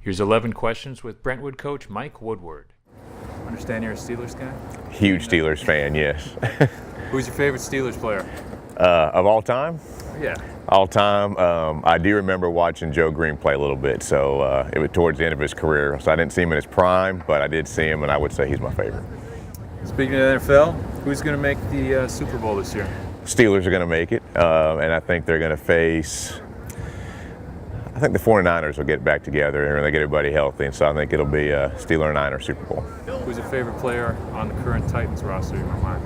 Here's 11 questions with Brentwood coach Mike Woodward. I understand you're a Steelers guy? Huge Steelers fan, yes. Who's your favorite Steelers player? Of all time? Yeah. All time. I do remember watching Joe Green play a little bit, so it was towards the end of his career. So I didn't see him in his prime, but I did see him, and I would say he's my favorite. Speaking of the NFL, who's going to make the Super Bowl this year? Steelers are going to make it, and I think they're going to face. I think the 49ers will get back together and they get everybody healthy, and so I think it'll be a Steeler Niner Super Bowl. Who's your favorite player on the current Titans roster in my mind?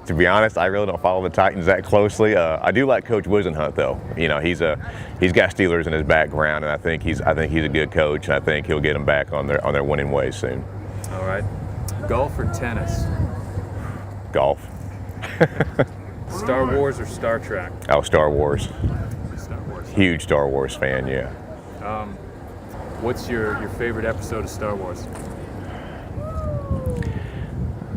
To be honest, I really don't follow the Titans that closely. I do like Coach Wisenhunt, though. You know, he's got Steelers in his background, and I think he's a good coach, and I think he'll get them back on their winning ways soon. All right. Golf or tennis? Golf. Star Wars or Star Trek? Oh, Star Wars. Star Wars. Huge Star Wars fan, yeah. What's your favorite episode of Star Wars?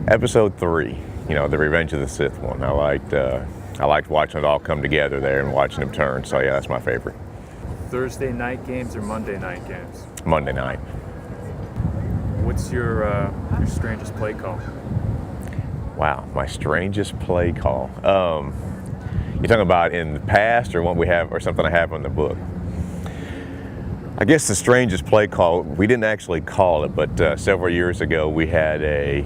Episode 3. You know, the Revenge of the Sith one. I liked watching it all come together there and watching them turn. So yeah, that's my favorite. Thursday night games or Monday night games? Monday night. What's your strangest play call? Wow, my strangest play call. You're talking about in the past or what we have, or something I have in the book? I guess the strangest play call, we didn't actually call it, but several years ago we had a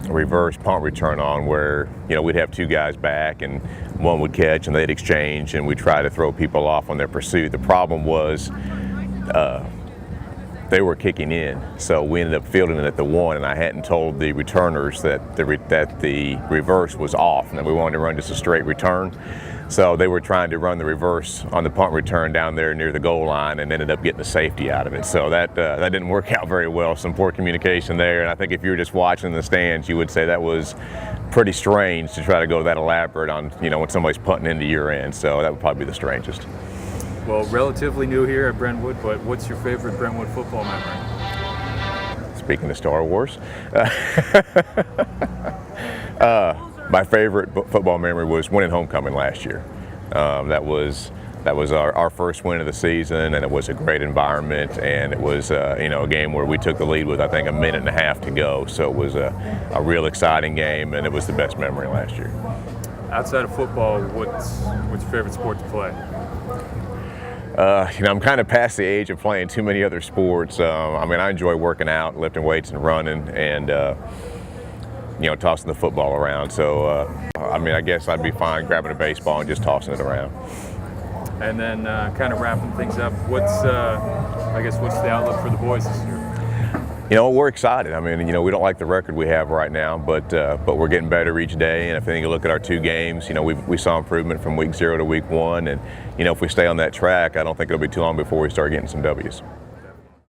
reverse punt return on where, you know, we'd have two guys back and one would catch and they'd exchange and we'd try to throw people off on their pursuit. The problem was they were kicking in, so we ended up fielding it at the 1, and I hadn't told the returners that the reverse was off and that we wanted to run just a straight return. So they were trying to run the reverse on the punt return down there near the goal line and ended up getting the safety out of it. So that didn't work out very well. Some poor communication there, and I think if you were just watching the stands, you would say that was pretty strange to try to go that elaborate on, you know, when somebody's punting into your end. So that would probably be the strangest. Well, relatively new here at Brentwood, but what's your favorite Brentwood football memory? Speaking of Star Wars, my favorite football memory was winning homecoming last year. That was our first win of the season, and it was a great environment, and it was a game where we took the lead with I think a minute and a half to go. So it was a real exciting game, and it was the best memory last year. Outside of football, what's your favorite sport to play? I'm kind of past the age of playing too many other sports. I enjoy working out, lifting weights and running, and tossing the football around. So, I guess I'd be fine grabbing a baseball and just tossing it around. And then kind of wrapping things up, what's the outlook for the boys this year? You know, we're excited. We don't like the record we have right now, but we're getting better each day. And if you look at our 2 games, we saw improvement from week 0 to week 1. And, if we stay on that track, I don't think it'll be too long before we start getting some W's.